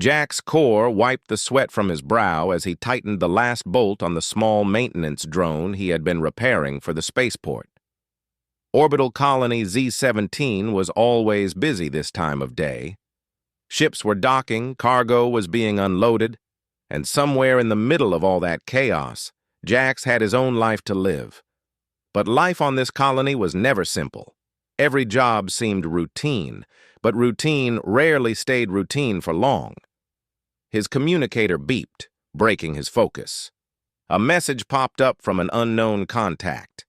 Jack's core wiped the sweat from his brow as he tightened the last bolt on the small maintenance drone he had been repairing for the spaceport. Orbital Colony Z-17 was always busy this time of day. Ships were docking, cargo was being unloaded, and somewhere in the middle of all that chaos, Jax had his own life to live. But life on this colony was never simple. Every job seemed routine, but routine rarely stayed routine for long. His communicator beeped, breaking his focus. A message popped up from an unknown contact.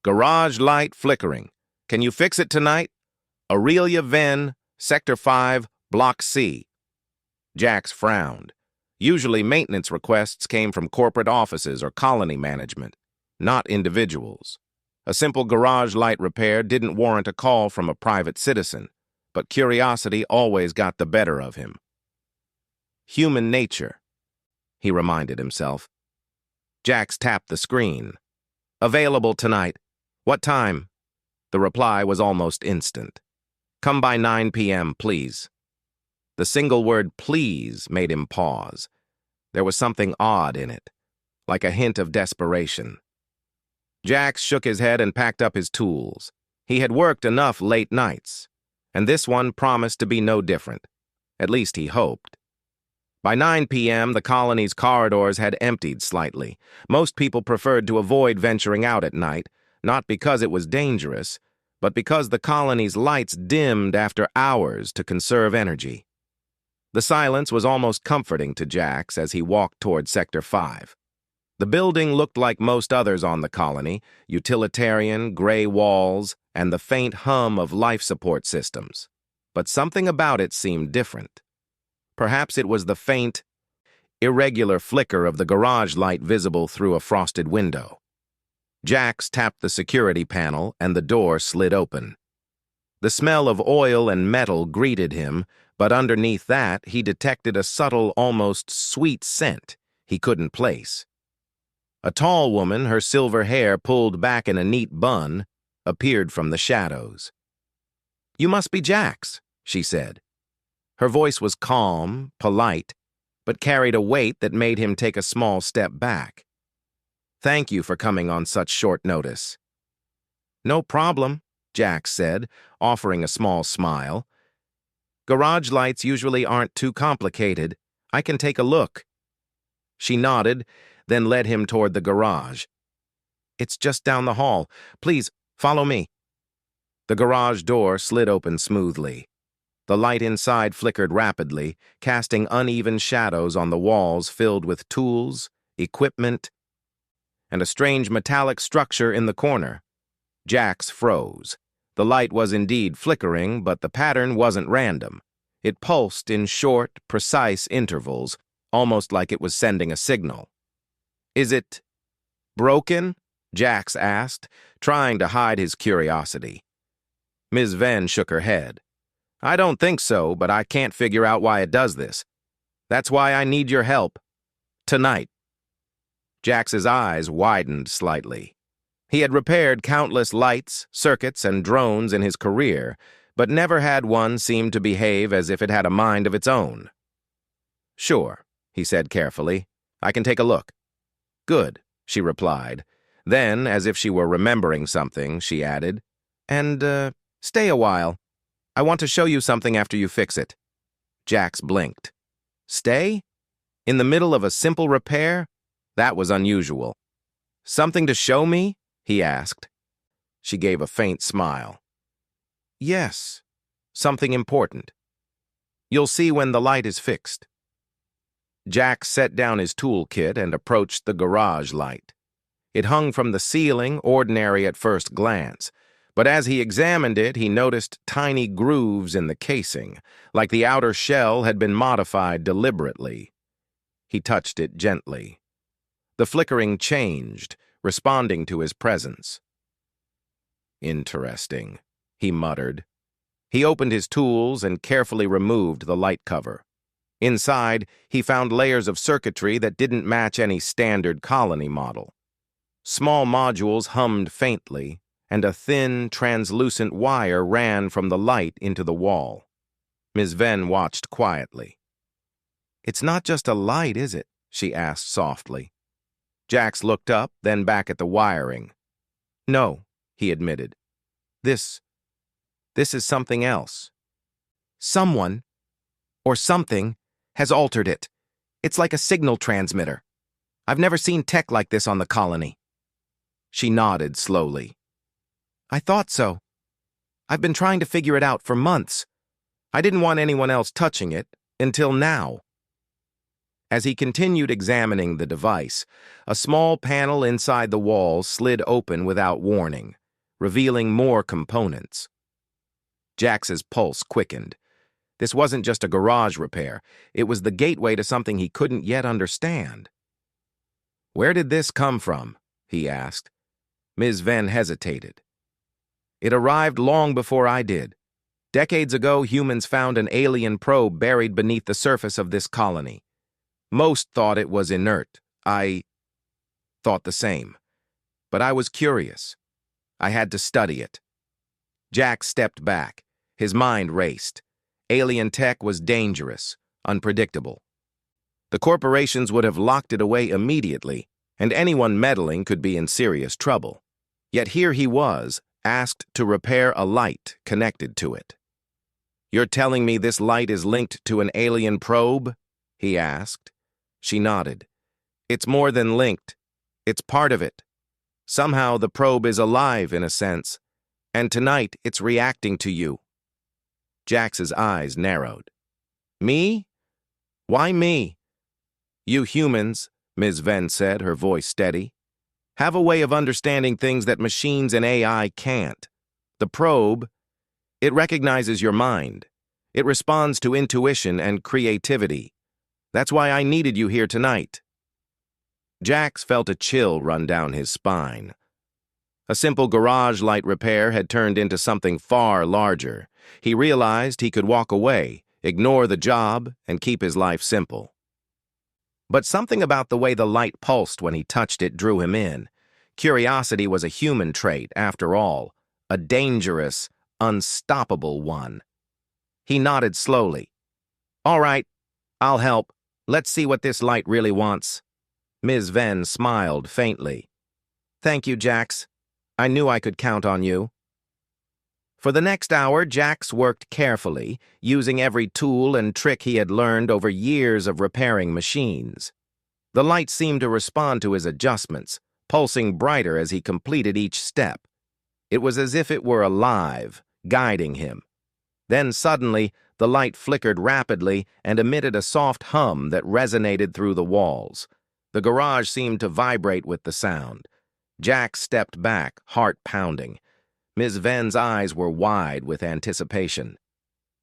Garage light flickering. Can you fix it tonight? Aurelia Venn, Sector 5, Block C. Jax frowned. Usually maintenance requests came from corporate offices or colony management, not individuals. A simple garage light repair didn't warrant a call from a private citizen, but curiosity always got the better of him. Human nature, he reminded himself. Jax tapped the screen. Available tonight. What time? The reply was almost instant. Come by 9 p.m., please. The single word please made him pause. There was something odd in it, like a hint of desperation. Jax shook his head and packed up his tools. He had worked enough late nights, and this one promised to be no different. At least he hoped. By 9 p.m., the colony's corridors had emptied slightly. Most people preferred to avoid venturing out at night, not because it was dangerous, but because the colony's lights dimmed after hours to conserve energy. The silence was almost comforting to Jax as he walked toward Sector 5. The building looked like most others on the colony, utilitarian, gray walls, and the faint hum of life support systems. But something about it seemed different. Perhaps it was the faint, irregular flicker of the garage light visible through a frosted window. Jax tapped the security panel and the door slid open. The smell of oil and metal greeted him, but underneath that he detected a subtle, almost sweet scent he couldn't place. A tall woman, her silver hair pulled back in a neat bun, appeared from the shadows. "You must be Jax," she said. Her voice was calm, polite, but carried a weight that made him take a small step back. "Thank you for coming on such short notice." "No problem," Jax said, offering a small smile. "Garage lights usually aren't too complicated. I can take a look." She nodded, then led him toward the garage. "It's just down the hall. Please, follow me." The garage door slid open smoothly. The light inside flickered rapidly, casting uneven shadows on the walls filled with tools, equipment, and a strange metallic structure in the corner. Jax froze. The light was indeed flickering, but the pattern wasn't random. It pulsed in short, precise intervals, almost like it was sending a signal. "Is it broken?" Jax asked, trying to hide his curiosity. Ms. Venn shook her head. "I don't think so, but I can't figure out why it does this. That's why I need your help. Tonight." Jax's eyes widened slightly. He had repaired countless lights, circuits, and drones in his career, but never had one seem to behave as if it had a mind of its own. "Sure," he said carefully. "I can take a look." "Good," she replied. Then, as if she were remembering something, she added, "And, stay a while. I want to show you something after you fix it." Jax blinked. Stay? In the middle of a simple repair? That was unusual. "Something to show me?" he asked. She gave a faint smile. "Yes, something important. You'll see when the light is fixed." Jack set down his toolkit and approached the garage light. It hung from the ceiling, ordinary at first glance, but as he examined it, he noticed tiny grooves in the casing, like the outer shell had been modified deliberately. He touched it gently. The flickering changed, responding to his presence. "Interesting," he muttered. He opened his tools and carefully removed the light cover. Inside, he found layers of circuitry that didn't match any standard colony model. Small modules hummed faintly, and a thin, translucent wire ran from the light into the wall. Ms. Venn watched quietly. It's not just a light, is it? She asked softly. Jax looked up, then back at the wiring. No, he admitted. This is something else. Someone, or something, has altered it. It's like a signal transmitter. I've never seen tech like this on the colony. She nodded slowly. I thought so. I've been trying to figure it out for months. I didn't want anyone else touching it, until now. As he continued examining the device, a small panel inside the wall slid open without warning, revealing more components. Jax's pulse quickened. This wasn't just a garage repair. It was the gateway to something he couldn't yet understand. Where did this come from? He asked. Ms. Venn hesitated. It arrived long before I did. Decades ago, humans found an alien probe buried beneath the surface of this colony. Most thought it was inert. I thought the same. But I was curious. I had to study it. Jax stepped back. His mind raced. Alien tech was dangerous, unpredictable. The corporations would have locked it away immediately, and anyone meddling could be in serious trouble. Yet here he was, asked to repair a light connected to it. You're telling me this light is linked to an alien probe? He asked. She nodded. It's more than linked. It's part of it. Somehow the probe is alive in a sense, and tonight it's reacting to you. Jax's eyes narrowed. Me? Why me? You humans, Ms. Venn said, her voice steady, have a way of understanding things that machines and AI can't. The probe, it recognizes your mind. It responds to intuition and creativity. That's why I needed you here tonight. Jax felt a chill run down his spine. A simple garage light repair had turned into something far larger. He realized he could walk away, ignore the job, and keep his life simple. But something about the way the light pulsed when he touched it drew him in. Curiosity was a human trait, after all, a dangerous, unstoppable one. He nodded slowly. All right, I'll help. Let's see what this light really wants. Ms. Venn smiled faintly. Thank you, Jax. I knew I could count on you. For the next hour, Jax worked carefully, using every tool and trick he had learned over years of repairing machines. The light seemed to respond to his adjustments, pulsing brighter as he completed each step. It was as if it were alive, guiding him. Then suddenly, the light flickered rapidly and emitted a soft hum that resonated through the walls. The garage seemed to vibrate with the sound. Jax stepped back, heart pounding. Ms. Venn's eyes were wide with anticipation.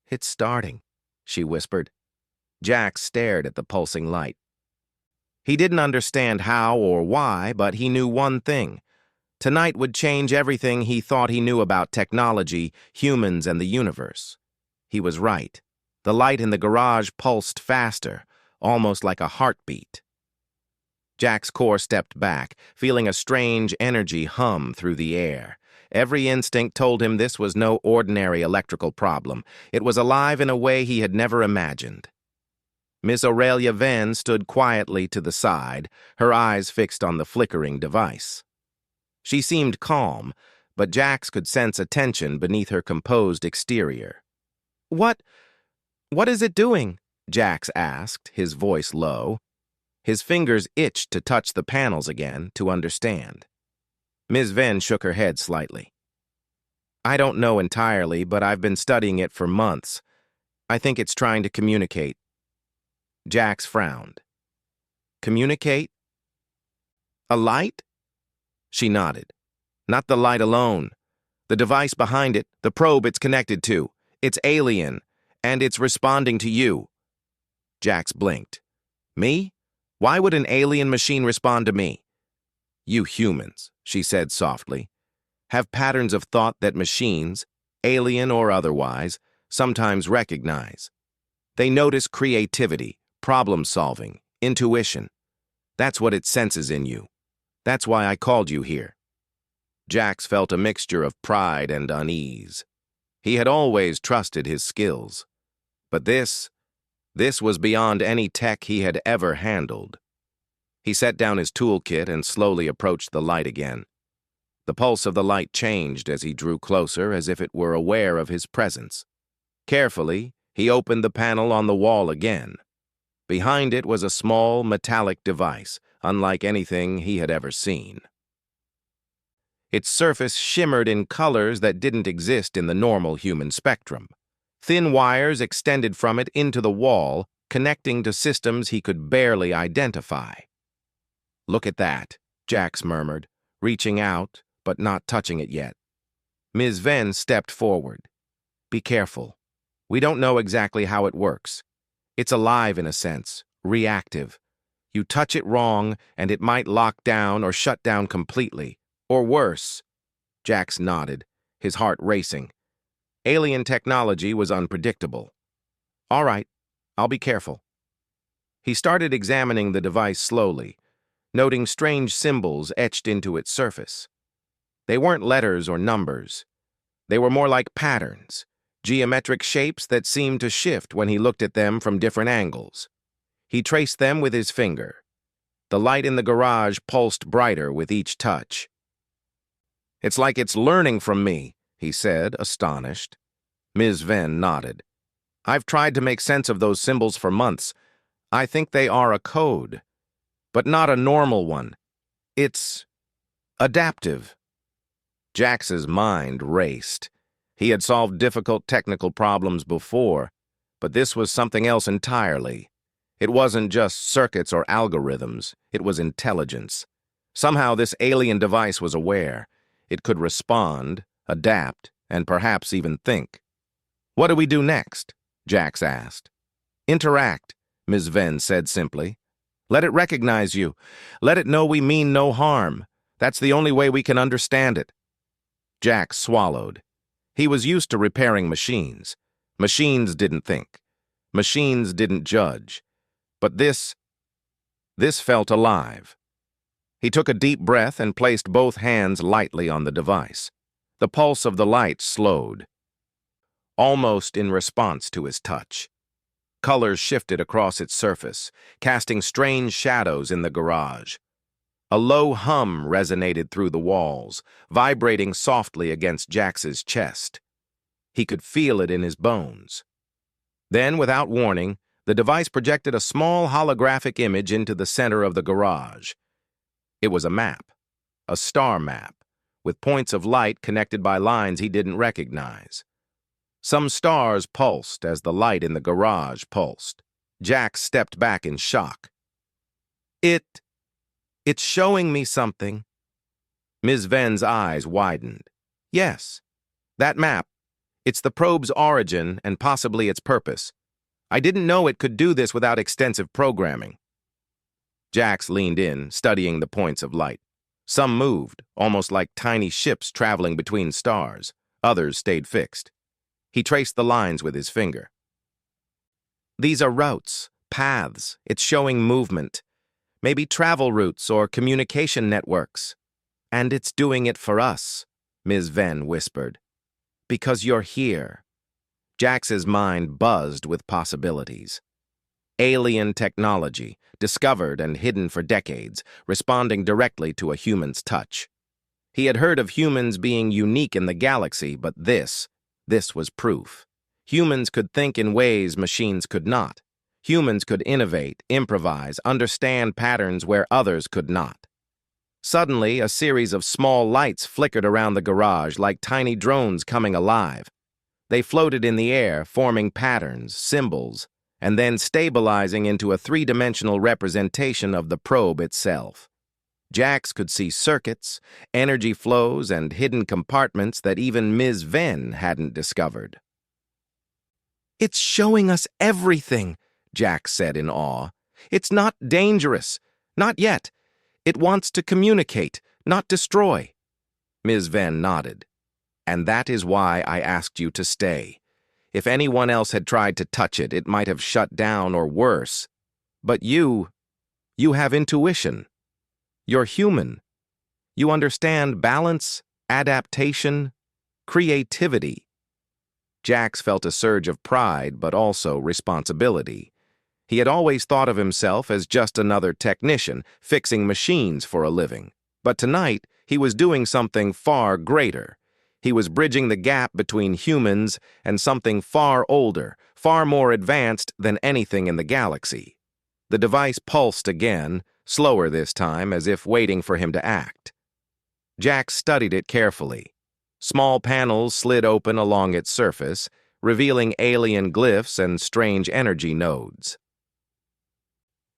It's starting, she whispered. Jax stared at the pulsing light. He didn't understand how or why, but he knew one thing. Tonight would change everything he thought he knew about technology, humans, and the universe. He was right. The light in the garage pulsed faster, almost like a heartbeat. Jack's core stepped back, feeling a strange energy hum through the air. Every instinct told him this was no ordinary electrical problem. It was alive in a way he had never imagined. Miss Aurelia Venn stood quietly to the side, her eyes fixed on the flickering device. She seemed calm, but Jax could sense a tension beneath her composed exterior. What is it doing? Jax asked, his voice low. His fingers itched to touch the panels again, to understand. Ms. Venn shook her head slightly. I don't know entirely, but I've been studying it for months. I think it's trying to communicate. Jax frowned. Communicate? A light? She nodded. Not the light alone. The device behind it, the probe it's connected to. It's alien, and it's responding to you. Jax blinked. Me? Why would an alien machine respond to me? You humans, she said softly, have patterns of thought that machines, alien or otherwise, sometimes recognize. They notice creativity, problem-solving, intuition. That's what it senses in you. That's why I called you here. Jax felt a mixture of pride and unease. He had always trusted his skills. But this This was beyond any tech he had ever handled. He set down his toolkit and slowly approached the light again. The pulse of the light changed as he drew closer, as if it were aware of his presence. Carefully, he opened the panel on the wall again. Behind it was a small, metallic device, unlike anything he had ever seen. Its surface shimmered in colors that didn't exist in the normal human spectrum. Thin wires extended from it into the wall, connecting to systems he could barely identify. "Look at that," Jax murmured, reaching out, but not touching it yet. Ms. Venn stepped forward. "Be careful. We don't know exactly how it works. It's alive in a sense, reactive. You touch it wrong, and it might lock down or shut down completely. Or worse." Jax nodded, his heart racing. Alien technology was unpredictable. "All right, I'll be careful." He started examining the device slowly, noting strange symbols etched into its surface. They weren't letters or numbers. They were more like patterns, geometric shapes that seemed to shift when he looked at them from different angles. He traced them with his finger. The light in the garage pulsed brighter with each touch. "It's like it's learning from me," he said, astonished. Ms. Venn nodded. "I've tried to make sense of those symbols for months. I think they are a code, but not a normal one. It's adaptive." Jax's mind raced. He had solved difficult technical problems before, but this was something else entirely. It wasn't just circuits or algorithms, it was intelligence. Somehow this alien device was aware. It could respond, adapt, and perhaps even think. "What do we do next?" Jax asked. "Interact," Ms. Venn said simply. "Let it recognize you. Let it know we mean no harm. That's the only way we can understand it." Jax swallowed. He was used to repairing machines. Machines didn't think. Machines didn't judge. But this felt alive. He took a deep breath and placed both hands lightly on the device. The pulse of the light slowed, almost in response to his touch. Colors shifted across its surface, casting strange shadows in the garage. A low hum resonated through the walls, vibrating softly against Jax's chest. He could feel it in his bones. Then, without warning, the device projected a small holographic image into the center of the garage. It was a map, a star map, with points of light connected by lines he didn't recognize. Some stars pulsed as the light in the garage pulsed. Jax stepped back in shock. It's showing me something." Ms. Venn's eyes widened. "Yes, that map. It's the probe's origin and possibly its purpose. I didn't know it could do this without extensive programming." Jax leaned in, studying the points of light. Some moved, almost like tiny ships traveling between stars. Others stayed fixed. He traced the lines with his finger. "These are routes, paths. It's showing movement. Maybe travel routes or communication networks. And it's doing it for us," Ms. Venn whispered. "Because you're here." Jax's mind buzzed with possibilities. Alien technology, discovered and hidden for decades, responding directly to a human's touch. He had heard of humans being unique in the galaxy, but this was proof. Humans could think in ways machines could not. Humans could innovate, improvise, understand patterns where others could not. Suddenly, a series of small lights flickered around the garage like tiny drones coming alive. They floated in the air, forming patterns, symbols, and then stabilizing into a three-dimensional representation of the probe itself. Jax could see circuits, energy flows, and hidden compartments that even Ms. Venn hadn't discovered. "It's showing us everything," Jax said in awe. "It's not dangerous. Not yet. It wants to communicate, not destroy." Ms. Venn nodded. "And that is why I asked you to stay. If anyone else had tried to touch it, it might have shut down or worse. But you have intuition. You're human. You understand balance, adaptation, creativity." Jax felt a surge of pride, but also responsibility. He had always thought of himself as just another technician, fixing machines for a living. But tonight, he was doing something far greater. He was bridging the gap between humans and something far older, far more advanced than anything in the galaxy. The device pulsed again, slower this time, as if waiting for him to act. Jack studied it carefully. Small panels slid open along its surface, revealing alien glyphs and strange energy nodes.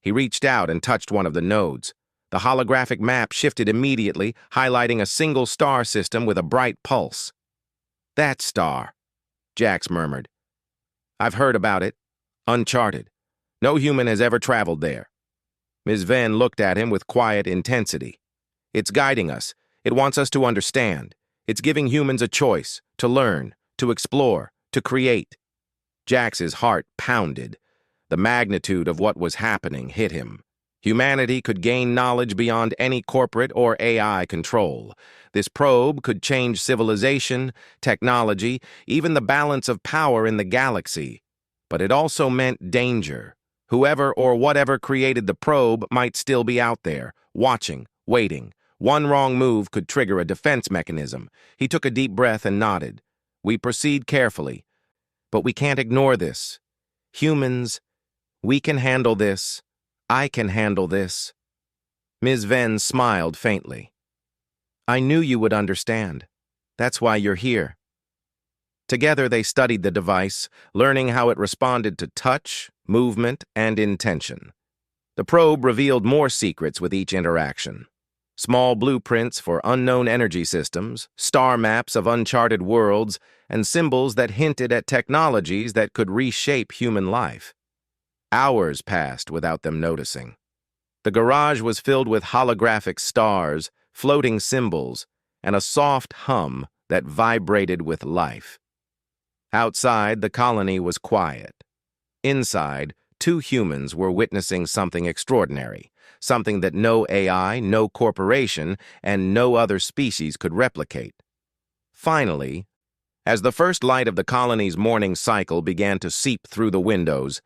He reached out and touched one of the nodes. The holographic map shifted immediately, highlighting a single star system with a bright pulse. "That star," Jax murmured. "I've heard about it. Uncharted. No human has ever traveled there." Ms. Venn looked at him with quiet intensity. "It's guiding us. It wants us to understand. It's giving humans a choice, to learn, to explore, to create." Jax's heart pounded. The magnitude of what was happening hit him. Humanity could gain knowledge beyond any corporate or AI control. This probe could change civilization, technology, even the balance of power in the galaxy. But it also meant danger. Whoever or whatever created the probe might still be out there, watching, waiting. One wrong move could trigger a defense mechanism. He took a deep breath and nodded. "We proceed carefully. But we can't ignore this. Humans, we can handle this. I can handle this." Ms. Venn smiled faintly. "I knew you would understand. That's why you're here." Together they studied the device, learning how it responded to touch, movement, and intention. The probe revealed more secrets with each interaction. Small blueprints for unknown energy systems, star maps of uncharted worlds, and symbols that hinted at technologies that could reshape human life. Hours passed without them noticing. The garage was filled with holographic stars, floating symbols, and a soft hum that vibrated with life. Outside, the colony was quiet. Inside, two humans were witnessing something extraordinary, something that no AI, no corporation, and no other species could replicate. Finally, as the first light of the colony's morning cycle began to seep through the windows,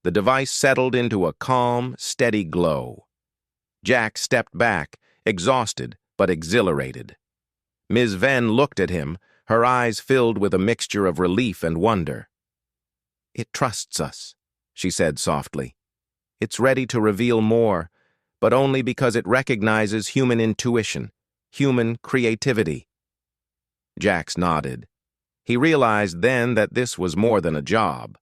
the device settled into a calm, steady glow. Jack stepped back, exhausted but exhilarated. Ms. Venn looked at him, her eyes filled with a mixture of relief and wonder. "It trusts us," she said softly. "It's ready to reveal more, but only because it recognizes human intuition, human creativity." Jax nodded. He realized then that this was more than a job,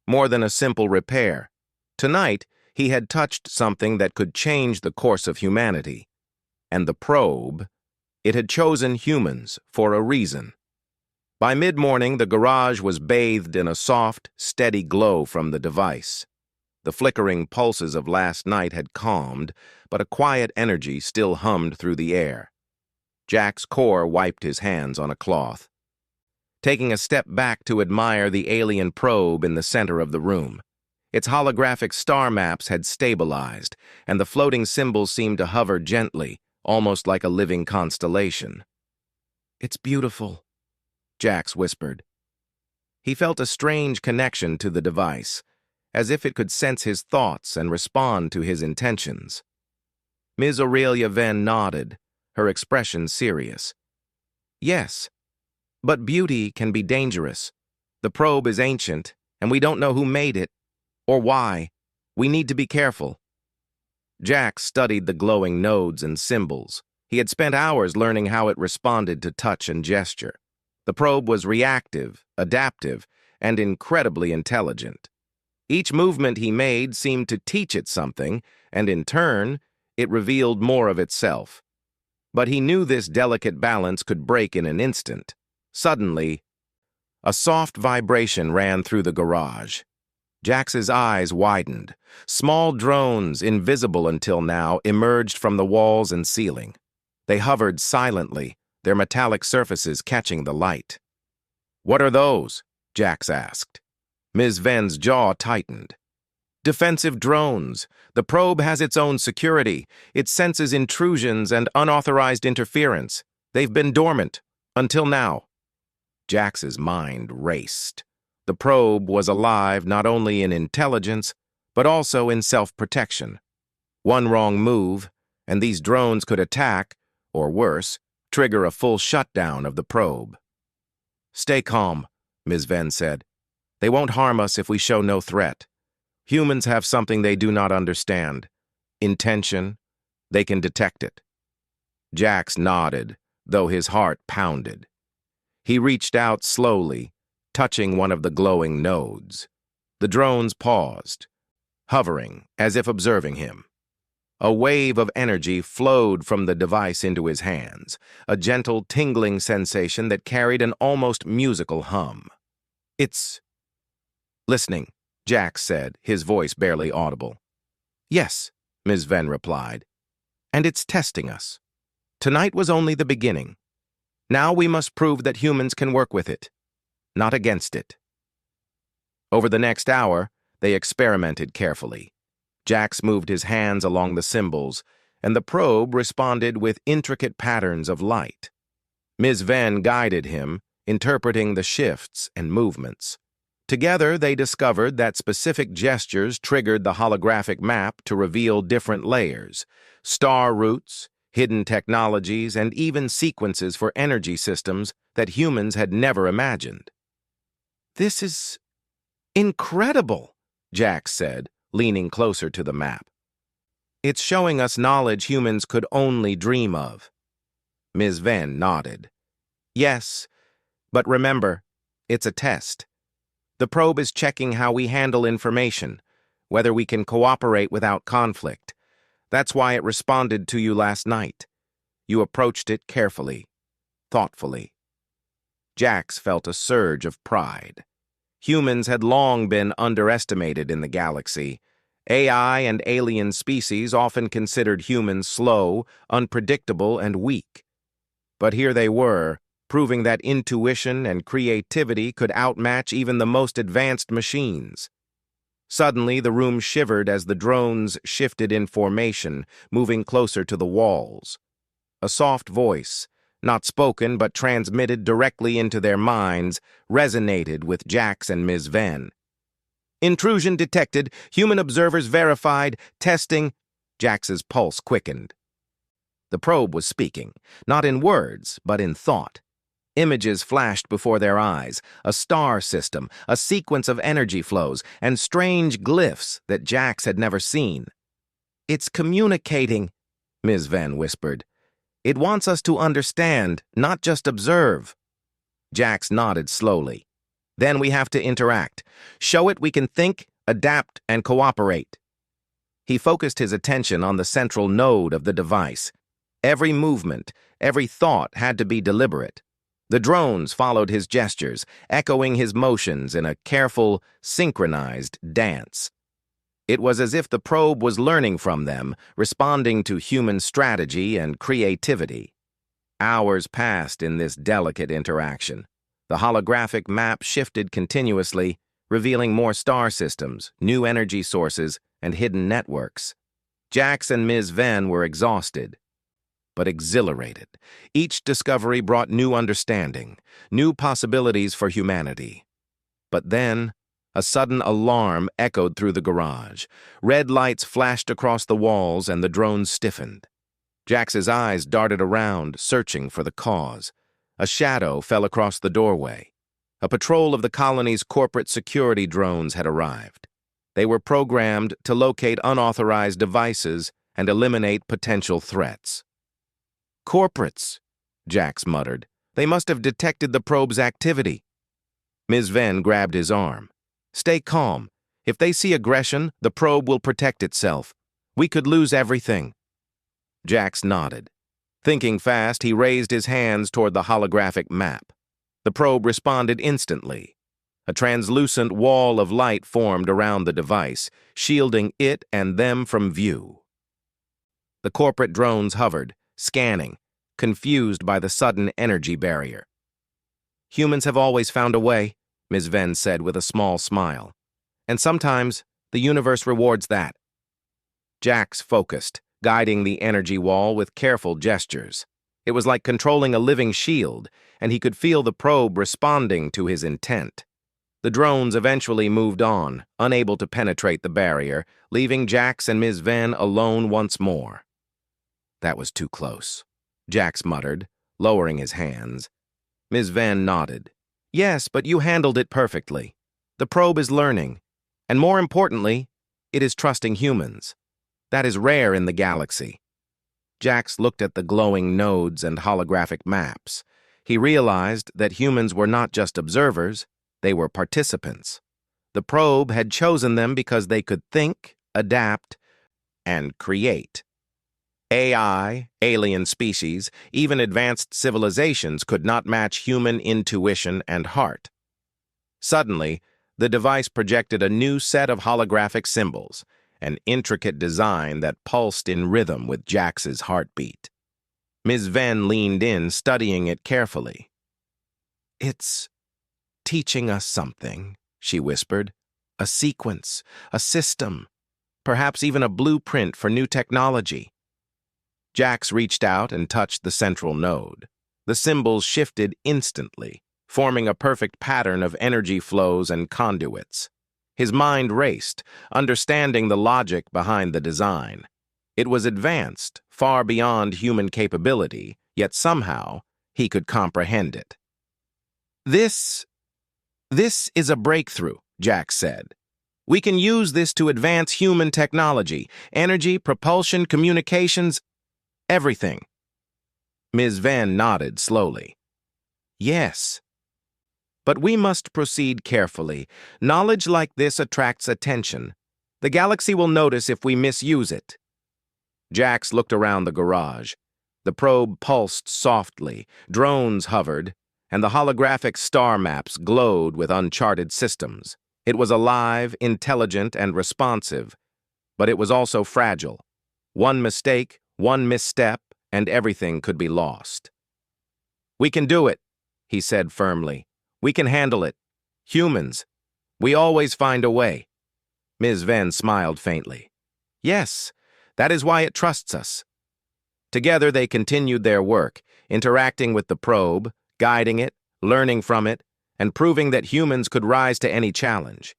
more than a simple repair. Tonight, he had touched something that could change the course of humanity. And the probe, it had chosen humans for a reason. By mid-morning, the garage was bathed in a soft, steady glow from the device. The flickering pulses of last night had calmed, but a quiet energy still hummed through the air. Jack's core wiped his hands on a cloth. Taking a step back to admire the alien probe in the center of the room. Its holographic star maps had stabilized, and the floating symbols seemed to hover gently, almost like a living constellation. "It's beautiful," Jax whispered. He felt a strange connection to the device, as if it could sense his thoughts and respond to his intentions. Ms. Aurelia Venn nodded, her expression serious. "Yes, but beauty can be dangerous. The probe is ancient, and we don't know who made it, or why. We need to be careful." Jack studied the glowing nodes and symbols. He had spent hours learning how it responded to touch and gesture. The probe was reactive, adaptive, and incredibly intelligent. Each movement he made seemed to teach it something, and in turn, it revealed more of itself. But he knew this delicate balance could break in an instant. Suddenly, a soft vibration ran through the garage. Jax's eyes widened. Small drones, invisible until now, emerged from the walls and ceiling. They hovered silently, their metallic surfaces catching the light. "What are those?" Jax asked. Ms. Venn's jaw tightened. "Defensive drones. The probe has its own security. It senses intrusions and unauthorized interference. They've been dormant, until now." Jax's mind raced. The probe was alive not only in intelligence, but also in self-protection. One wrong move, and these drones could attack, or worse, trigger a full shutdown of the probe. "Stay calm," Ms. Venn said. "They won't harm us if we show no threat. Humans have something they do not understand. Intention. They can detect it." Jax nodded, though his heart pounded. He reached out slowly, touching one of the glowing nodes. The drones paused, hovering as if observing him. A wave of energy flowed from the device into his hands, a gentle tingling sensation that carried an almost musical hum. "It's listening," Jax said, his voice barely audible. "Yes," Ms. Venn replied, "and it's testing us. Tonight was only the beginning. Now we must prove that humans can work with it, not against it." Over the next hour, they experimented carefully. Jax moved his hands along the symbols, and the probe responded with intricate patterns of light. Ms. Venn guided him, interpreting the shifts and movements. Together, they discovered that specific gestures triggered the holographic map to reveal different layers, star routes, hidden technologies, and even sequences for energy systems that humans had never imagined. "This is incredible," Jax said, leaning closer to the map. "It's showing us knowledge humans could only dream of." Ms. Venn nodded. "Yes, but remember, it's a test. The probe is checking how we handle information, whether we can cooperate without conflict. That's why it responded to you last night. You approached it carefully, thoughtfully." Jax felt a surge of pride. Humans had long been underestimated in the galaxy. AI and alien species often considered humans slow, unpredictable, and weak. But here they were, proving that intuition and creativity could outmatch even the most advanced machines. Suddenly, the room shivered as the drones shifted in formation, moving closer to the walls. A soft voice, not spoken but transmitted directly into their minds, resonated with Jax and Ms. Venn. "Intrusion detected. Human observers verified. Testing." Jax's pulse quickened. The probe was speaking, not in words, but in thought. Images flashed before their eyes, a star system, a sequence of energy flows, and strange glyphs that Jax had never seen. "It's communicating," Ms. Venn whispered. "It wants us to understand, not just observe." Jax nodded slowly. "Then we have to interact. Show it we can think, adapt, and cooperate." He focused his attention on the central node of the device. Every movement, every thought had to be deliberate. The drones followed his gestures, echoing his motions in a careful, synchronized dance. It was as if the probe was learning from them, responding to human strategy and creativity. Hours passed in this delicate interaction. The holographic map shifted continuously, revealing more star systems, new energy sources, and hidden networks. Jax and Ms. Venn were exhausted, but exhilarated. Each discovery brought new understanding, new possibilities for humanity. But then, a sudden alarm echoed through the garage. Red lights flashed across the walls and the drones stiffened. Jax's eyes darted around, searching for the cause. A shadow fell across the doorway. A patrol of the colony's corporate security drones had arrived. They were programmed to locate unauthorized devices and eliminate potential threats. "Corporates," Jax muttered. "They must have detected the probe's activity." Ms. Venn grabbed his arm. "Stay calm. If they see aggression, the probe will protect itself. We could lose everything." Jax nodded. Thinking fast, he raised his hands toward the holographic map. The probe responded instantly. A translucent wall of light formed around the device, shielding it and them from view. The corporate drones hovered, scanning, confused by the sudden energy barrier. "Humans have always found a way," Ms. Venn said with a small smile. "And sometimes the universe rewards that." Jax focused, guiding the energy wall with careful gestures. It was like controlling a living shield, and he could feel the probe responding to his intent. The drones eventually moved on, unable to penetrate the barrier, leaving Jax and Ms. Venn alone once more. That was too close, Jax muttered, lowering his hands. Ms. Venn nodded. Yes, but you handled it perfectly. The probe is learning, and more importantly, it is trusting humans. That is rare in the galaxy. Jax looked at the glowing nodes and holographic maps. He realized that humans were not just observers, they were participants. The probe had chosen them because they could think, adapt, and create. AI, alien species, even advanced civilizations could not match human intuition and heart. Suddenly, the device projected a new set of holographic symbols, an intricate design that pulsed in rhythm with Jax's heartbeat. Ms. Venn leaned in, studying it carefully. It's teaching us something, she whispered. A sequence, a system, perhaps even a blueprint for new technology. Jax reached out and touched the central node. The symbols shifted instantly, forming a perfect pattern of energy flows and conduits. His mind raced, understanding the logic behind the design. It was advanced, far beyond human capability, yet somehow he could comprehend it. This is a breakthrough, Jax said. We can use this to advance human technology, energy, propulsion, communications, everything. Ms. Venn nodded slowly. Yes. But we must proceed carefully. Knowledge like this attracts attention. The galaxy will notice if we misuse it. Jax looked around the garage. The probe pulsed softly, drones hovered, and the holographic star maps glowed with uncharted systems. It was alive, intelligent, and responsive, but it was also fragile. One mistake, one misstep, and everything could be lost. We can do it, he said firmly. We can handle it. Humans. We always find a way. Ms. Venn smiled faintly. Yes, that is why it trusts us. Together they continued their work, interacting with the probe, guiding it, learning from it, and proving that humans could rise to any challenge.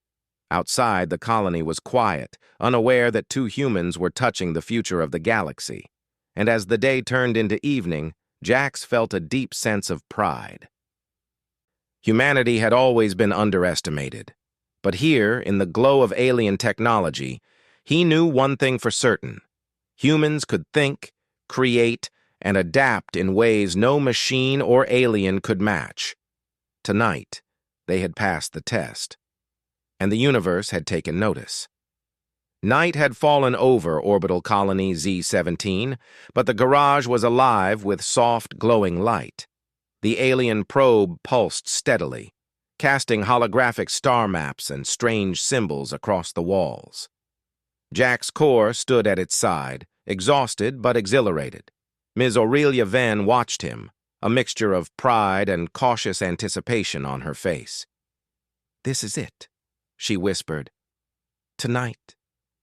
Outside, the colony was quiet, unaware that two humans were touching the future of the galaxy. And as the day turned into evening, Jax felt a deep sense of pride. Humanity had always been underestimated. But here, in the glow of alien technology, he knew one thing for certain. Humans could think, create, and adapt in ways no machine or alien could match. Tonight, they had passed the test, and the universe had taken notice. Night had fallen over orbital colony Z-17, but the garage was alive with soft, glowing light. The alien probe pulsed steadily, casting holographic star maps and strange symbols across the walls. Jack's core stood at its side, exhausted but exhilarated. Ms. Aurelia Venn watched him, a mixture of pride and cautious anticipation on her face. This is it, she whispered. Tonight,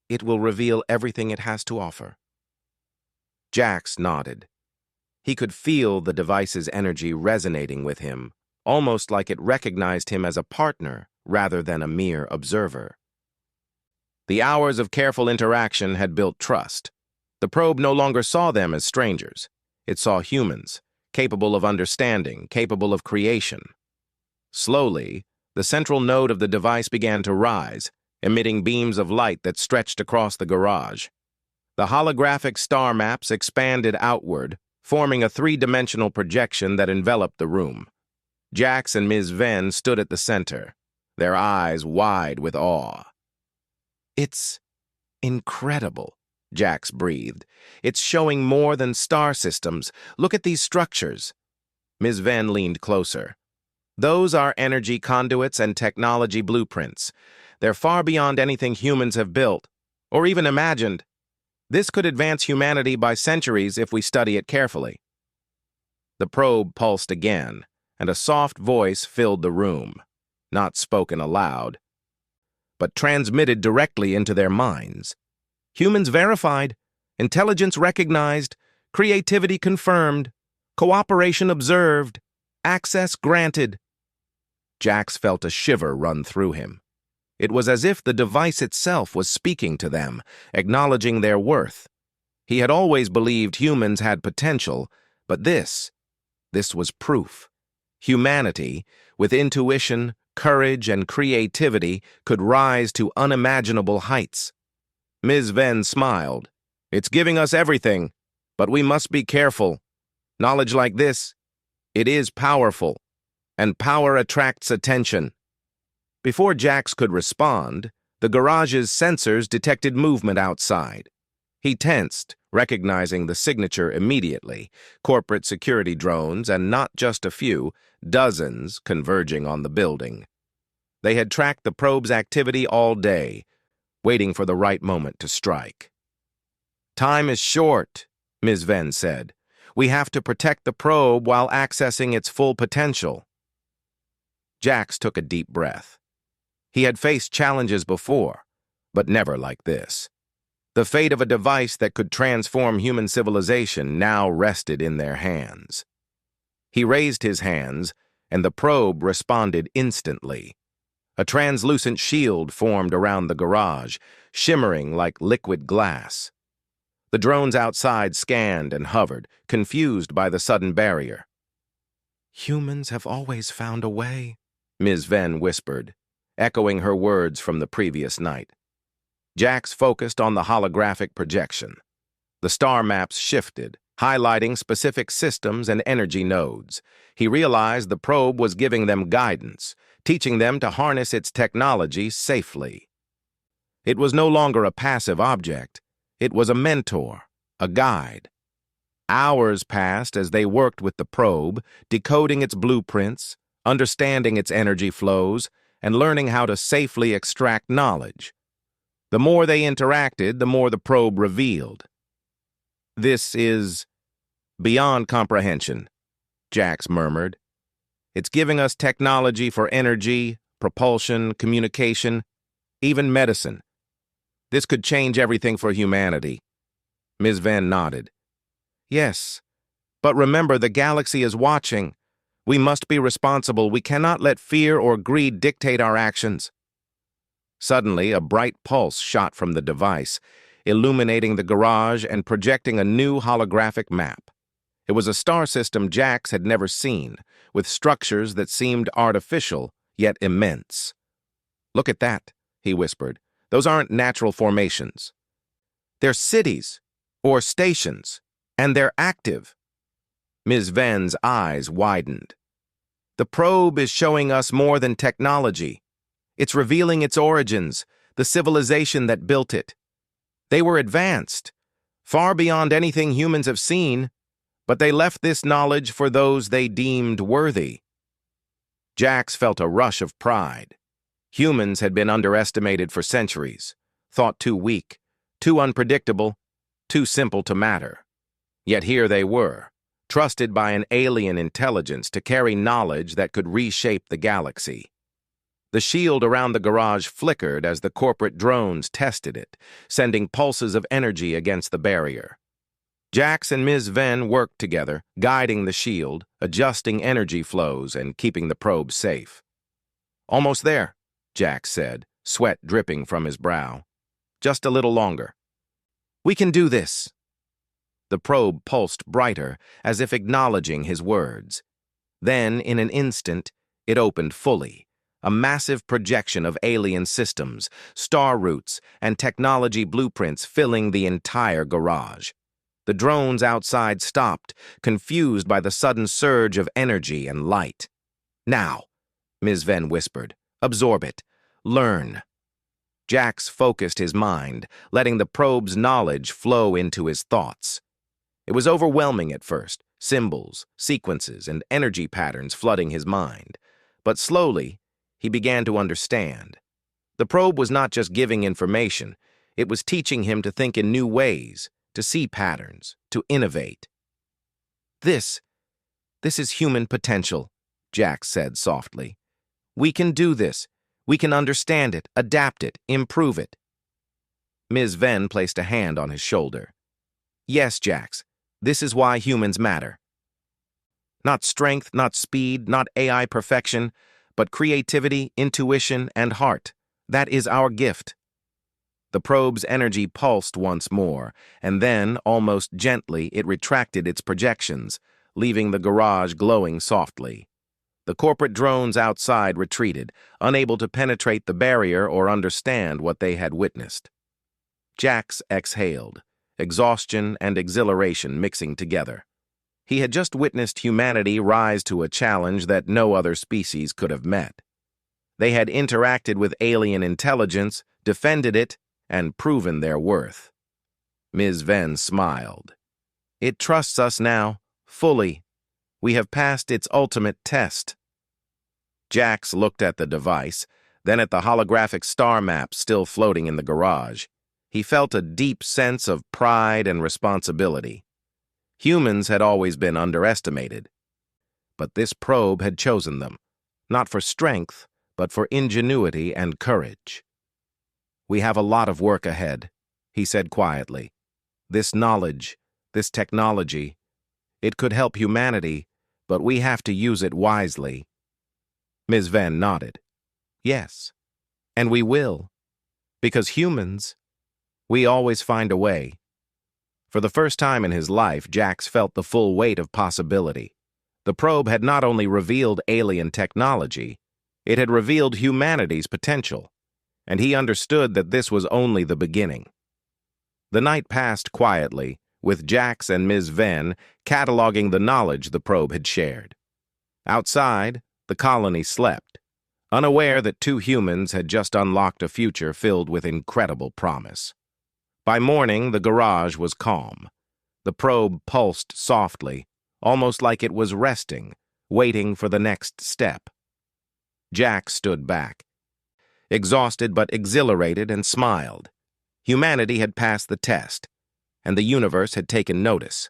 it will reveal everything it has to offer. Jax nodded. He could feel the device's energy resonating with him, almost like it recognized him as a partner rather than a mere observer. The hours of careful interaction had built trust. The probe no longer saw them as strangers. It saw humans, capable of understanding, capable of creation. Slowly, the central node of the device began to rise, emitting beams of light that stretched across the garage. The holographic star maps expanded outward, forming a three-dimensional projection that enveloped the room. Jax and Ms. Venn stood at the center, their eyes wide with awe. It's incredible, Jax breathed. It's showing more than star systems. Look at these structures. Ms. Venn leaned closer. Those are energy conduits and technology blueprints. They're far beyond anything humans have built, or even imagined. This could advance humanity by centuries if we study it carefully. The probe pulsed again, and a soft voice filled the room, not spoken aloud, but transmitted directly into their minds. Humans verified, intelligence recognized, creativity confirmed, cooperation observed, access granted. Jax felt a shiver run through him. It was as if the device itself was speaking to them, acknowledging their worth. He had always believed humans had potential, but this was proof. Humanity, with intuition, courage, and creativity, could rise to unimaginable heights. Ms. Venn smiled. It's giving us everything, but we must be careful. Knowledge like this, it is powerful, and power attracts attention. Before Jax could respond, the garage's sensors detected movement outside. He tensed, recognizing the signature immediately, corporate security drones, and not just a few, dozens converging on the building. They had tracked the probe's activity all day, waiting for the right moment to strike. Time is short, Ms. Venn said. We have to protect the probe while accessing its full potential. Jax took a deep breath. He had faced challenges before, but never like this. The fate of a device that could transform human civilization now rested in their hands. He raised his hands, and the probe responded instantly. A translucent shield formed around the garage, shimmering like liquid glass. The drones outside scanned and hovered, confused by the sudden barrier. Humans have always found a way, Ms. Venn whispered, echoing her words from the previous night. Jax focused on the holographic projection. The star maps shifted, highlighting specific systems and energy nodes. He realized the probe was giving them guidance, teaching them to harness its technology safely. It was no longer a passive object. It was a mentor, a guide. Hours passed as they worked with the probe, decoding its blueprints, understanding its energy flows, and learning how to safely extract knowledge. The more they interacted, the more the probe revealed. This is beyond comprehension, Jax murmured. It's giving us technology for energy, propulsion, communication, even medicine. This could change everything for humanity. Ms. Venn nodded. Yes, but remember, the galaxy is watching. We must be responsible. We cannot let fear or greed dictate our actions. Suddenly, a bright pulse shot from the device, illuminating the garage and projecting a new holographic map. It was a star system Jax had never seen, with structures that seemed artificial, yet immense. Look at that, he whispered. Those aren't natural formations. They're cities, or stations, and they're active. Ms. Venn's eyes widened. The probe is showing us more than technology. It's revealing its origins, the civilization that built it. They were advanced, far beyond anything humans have seen, but they left this knowledge for those they deemed worthy. Jax felt a rush of pride. Humans had been underestimated for centuries, thought too weak, too unpredictable, too simple to matter. Yet here they were, trusted by an alien intelligence to carry knowledge that could reshape the galaxy. The shield around the garage flickered as the corporate drones tested it, sending pulses of energy against the barrier. Jax and Ms. Venn worked together, guiding the shield, adjusting energy flows, and keeping the probe safe. Almost there, Jax said, sweat dripping from his brow. Just a little longer. We can do this. The probe pulsed brighter, as if acknowledging his words. Then, in an instant, it opened fully. A massive projection of alien systems, star routes, and technology blueprints filling the entire garage. The drones outside stopped, confused by the sudden surge of energy and light. Now, Ms. Venn whispered, absorb it. Learn. Jax focused his mind, letting the probe's knowledge flow into his thoughts. It was overwhelming at first, symbols, sequences, and energy patterns flooding his mind. But slowly, he began to understand. The probe was not just giving information, it was teaching him to think in new ways, to see patterns, to innovate. This is human potential, Jax said softly. We can do this. We can understand it, adapt it, improve it. Ms. Venn placed a hand on his shoulder. Yes, Jax, this is why humans matter. Not strength, not speed, not AI perfection, but creativity, intuition, and heart. That is our gift. The probe's energy pulsed once more, and then, almost gently, it retracted its projections, leaving the garage glowing softly. The corporate drones outside retreated, unable to penetrate the barrier or understand what they had witnessed. Jax exhaled, exhaustion and exhilaration mixing together. He had just witnessed humanity rise to a challenge that no other species could have met. They had interacted with alien intelligence, defended it, and proven their worth. Ms. Venn smiled. It trusts us now, fully. We have passed its ultimate test. Jax looked at the device, then at the holographic star map still floating in the garage. He felt a deep sense of pride and responsibility. Humans had always been underestimated. But this probe had chosen them, not for strength, but for ingenuity and courage. We have a lot of work ahead, he said quietly. This knowledge, this technology, it could help humanity, but we have to use it wisely. Ms. Venn nodded. Yes, and we will. Because humans, we always find a way. For the first time in his life, Jax felt the full weight of possibility. The probe had not only revealed alien technology, it had revealed humanity's potential, and he understood that this was only the beginning. The night passed quietly, with Jax and Ms. Venn cataloging the knowledge the probe had shared. Outside, the colony slept, unaware that two humans had just unlocked a future filled with incredible promise. By morning, the garage was calm. The probe pulsed softly, almost like it was resting, waiting for the next step. Jax stood back, exhausted but exhilarated, and smiled. Humanity had passed the test, and the universe had taken notice.